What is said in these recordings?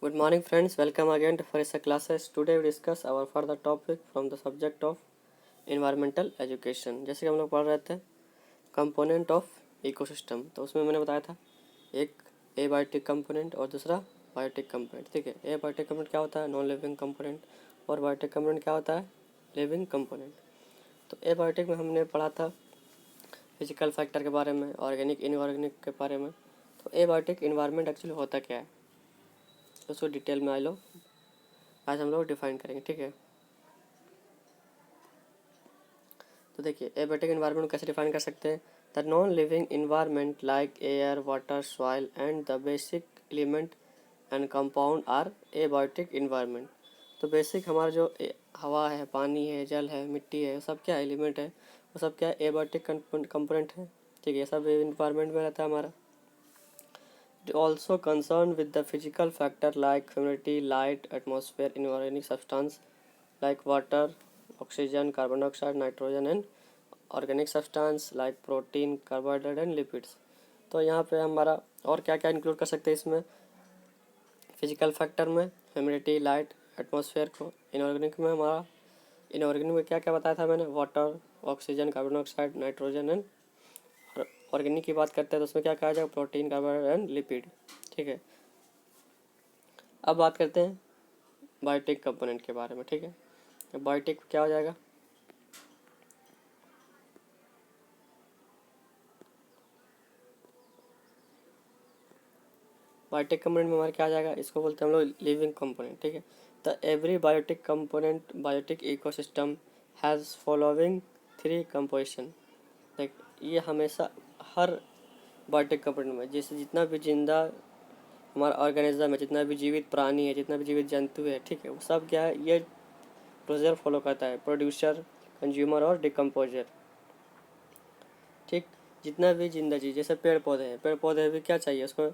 Good morning, friends. Welcome again to Farisa classes. Today we discuss our further topic from the subject of environmental education. जैसे कि हम लोग पढ़ रहे थे कंपोनेंट ऑफ इकोसिस्टम, तो उसमें मैंने बताया था एक एबायोटिक कंपोनेंट और दूसरा बायोटिक कंपोनेंट। ठीक है, एबायोटिक कंपोनेंट क्या होता है? Non living component. और बायोटिक कंपोनेंट क्या होता है? Living component. तो एबायोटिक में हमने पढ़ा था फिजिकल फैक्टर के बारे में, ऑर्गेनिक इनऑर्गेनिक के बारे में। तो एबायोटिक इन्वायरमेंट एक्चुअली होता क्या है, तो उसको डिटेल में आज हम लोग डिफाइन करेंगे। ठीक है, तो देखिए एबायोटिक इन्वायरमेंट को कैसे डिफाइन कर सकते हैं। The non living environment like air, water, soil and the basic element and compound are abiotic environment. तो बेसिक हमारा जो हवा है, पानी है, जल है, मिट्टी है, सब क्या एलिमेंट है, वो सब क्या एबायोटिक कंपोनेंट है। ठीक है, सब इन्वायरमेंट में रहता है हमारा। It also concerned with the physical factor like humidity, light, atmosphere, inorganic substance like water, oxygen, carbon dioxide, nitrogen and organic substance like protein, carbohydrate and lipids। तो यहाँ पे हमारा और क्या क्या इंक्लूड कर सकते हैं इसमें? फिजिकल फैक्टर में ह्यूमिडिटी, लाइट, एटमॉस्फेयर को। इनऑर्गेनिक में हमारा, इनऑर्गेनिक में क्या क्या बताया था मैंने? Water, oxygen, carbon dioxide, nitrogen and. Organic की बात करते हैं तो उसमें क्या कहा जाएगा? Protein, carbohydrate and lipid. ठीक है, अब बात करते हैं बायोटिक कंपोनेंट के बारे में। ठीक है, बायोटिक क्या हो जाएगा? बायोटिक कंपोनेंट में हमारा क्या आ जाएगा? इसको बोलते हैं हम लोग लिविंग कंपोनेंट। ठीक है, the every biotic component biotic ecosystem has following three composition. Like ये हमेशा हर बायोटिक कंपोनेंट में, जैसे जितना भी जिंदा हमारा ऑर्गेनिज्म है, जितना भी जीवित प्राणी है, जितना भी जीवित जंतु है, ठीक है, वो सब क्या है? ये प्रोसीजर फॉलो करता है, प्रोड्यूसर, कंज्यूमर और डिकम्पोजर। ठीक, जितना भी जिंदा चीज़, जैसे पेड़ पौधे हैं, पेड़ पौधे भी क्या चाहिए उसको?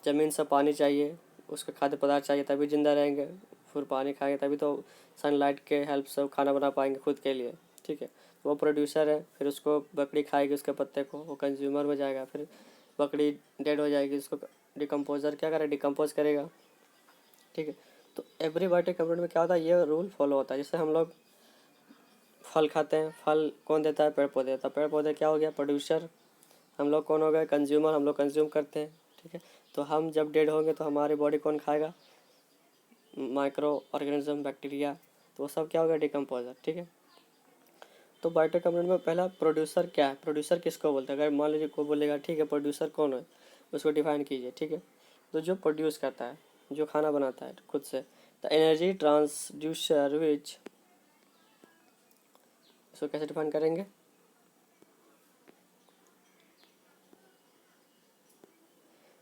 ज़मीन से पानी चाहिए, उसके खाद्य पदार्थ चाहिए, तभी जिंदा रहेंगे। फिर पानी खाएंगे तभी तो सनलाइट के हेल्प से वो खाना बना पाएंगे खुद के लिए। ठीक है, वो प्रोड्यूसर है। फिर उसको बकरी खाएगी उसके पत्ते को, वो कंज्यूमर में जाएगा। फिर बकरी डेड हो जाएगी, उसको डिकम्पोजर क्या करेगा? डिकम्पोज करेगा। ठीक है, तो एवरी बायोटिक कंपोनेंट में क्या होता है? ये रूल फॉलो होता है। जैसे हम लोग फल खाते हैं, फल कौन देता है? पेड़ पौधे देता है। पेड़ पौधे क्या हो गया? प्रोड्यूसर। हम लोग कौन हो गए? कंज्यूमर। हम लोग कंज्यूम करते हैं। ठीक है, तो हम जब डेड होंगे तो हमारी बॉडी कौन खाएगा? Micro organism, bacteria. तो वो सब क्या हो गया? डिकम्पोजर। ठीक है, तो बायोटिक कंपोनेंट में पहला प्रोड्यूसर क्या है? प्रोड्यूसर किसको बोलते हैं? अगर मान लीजिए कोई बोलेगा ठीक है प्रोड्यूसर कौन है, उसको डिफाइन कीजिए। ठीक है, तो जो प्रोड्यूस करता है, जो खाना बनाता है खुद से। द एनर्जी ट्रांसड्यूसर विच, इसको कैसे डिफाइन करेंगे?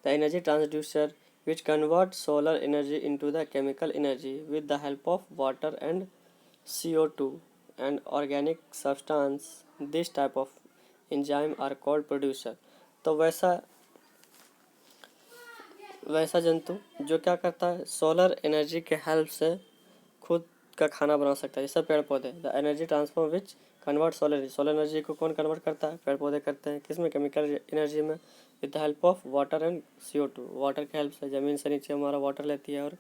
The energy transducer which converts solar energy into the chemical energy with the help of water and CO2 and organic substance. This type of enzyme are called producer। तो वैसा वैसा जंतु जो क्या करता है? सोलर एनर्जी के हेल्प से खुद का खाना बना सकता है, जैसे पेड़ पौधे। The energy transform which convert solar, solar energy को कौन कन्वर्ट करता है? पेड़ पौधे करते हैं। किस में? केमिकल एनर्जी में। With the help of water and CO2, water के हेल्प से, ज़मीन से नीचे हमारा वाटर लेती है, और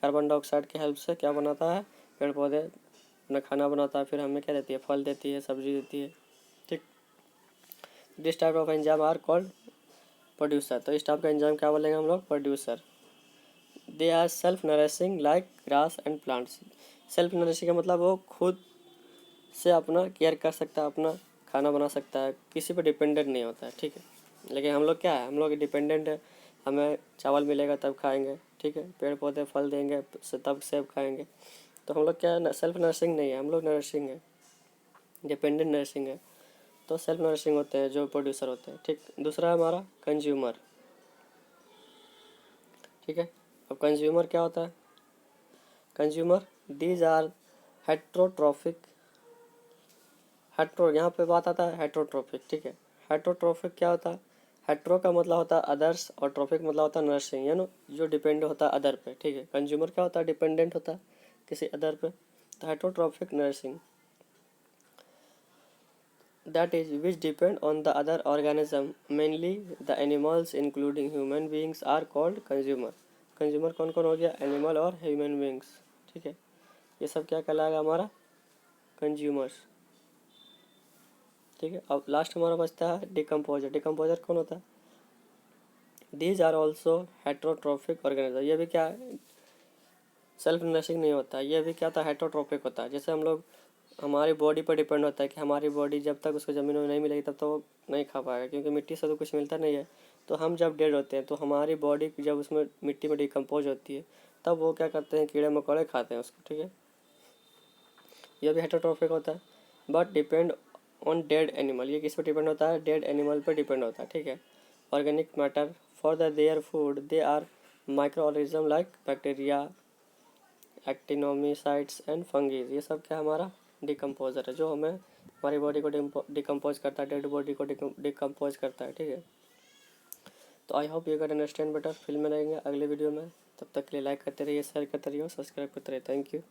कार्बन डाइऑक्साइड के हेल्प से क्या बनाता है? पेड़ पौधे अपना खाना बनाता है। फिर हमें क्या देती है? फल देती है, सब्जी देती है। ठीक, this type of enzyme are called producer. तो इस टाइप का एंजाइम क्या बोलेंगे हम लोग? Producer. They are self nourishing like grass and plants. Self nourishing का मतलब वो खुद से अपना केयर कर सकता है, अपना खाना बना सकता है, किसी पर डिपेंडेंट नहीं होता है। ठीक है, लेकिन हम लोग क्या है? हम लोग डिपेंडेंट है। हमें चावल मिलेगा तब खाएंगे। ठीक है, पेड़ पौधे फल देंगे तब सेब खाएंगे। तो हम लोग क्या है? सेल्फ नरिशिंग नहीं है, हम लोग नरिशिंग है, डिपेंडेंट नरिशिंग है। तो सेल्फ नरिशिंग होते हैं जो प्रोड्यूसर होते हैं। ठीक, दूसरा है हमारा कंज्यूमर। ठीक है, अब कंज्यूमर क्या होता है? Consumer, these are heterotrophic. Hetero, यहाँ पे बात आता है हेट्रोट्रॉफिक। ठीक है, हेट्रोट्रॉफिक क्या होता है? हेट्रो का मतलब होता है अदर्स, और ट्रॉफिक मतलब होता है नर्सिंग, यानी जो डिपेंड होता है अदर पे। ठीक है, कंज्यूमर क्या होता है? डिपेंडेंट होता है किसी अदर पे। तो heterotrophic nursing, that is which depend on the other organism, mainly the animals including human beings are called consumer। Consumer कौन कौन हो गया, एनिमल और ह्यूमन बींग्स, ठीक है। ये सब क्या कहलाएगा हमारा, कंज्यूमर्स, ठीक है। अब लास्ट हमारा बचता है डिकम्पोजर। डिकम्पोजर कौन होता है, these are also heterotrophic organism. ये भी क्या सेल्फ नरिशिंग नहीं होता, ये भी क्या था, हेट्रोट्रॉफिक होता है। जैसे हम लोग, हमारी बॉडी पर डिपेंड होता है कि हमारी बॉडी जब तक उसको ज़मीन में नहीं मिलेगी तब तक वो नहीं खा पाएगा, क्योंकि मिट्टी से तो कुछ मिलता नहीं है। तो हम जब डेड होते हैं तो हमारी बॉडी जब उसमें मिट्टी में डिकम्पोज होती है तब वो क्या करते हैं, कीड़े मकोड़े खाते हैं उसको, ठीक है। यह भी हेट्रोट्रॉफिक होता है, but depend on dead animal. ये किस पर डिपेंड होता है, डेड एनिमल पर डिपेंड होता है, ठीक है। Organic matter for the their food, they are micro organism like bacteria, actinomycetes and fungi. ये सब क्या हमारा डिकम्पोजर है, जो हमें हमारी बॉडी को डिकम्पोज करता है, डेड बॉडी को डिकम्पोज करता है, ठीक है। तो I hope you can understand better. Film में रहेंगे अगले वीडियो में, तब तक के लिए लाइक करते रहिए, शेयर करते रहिए, सब्सक्राइब करते रहिए। Thank you.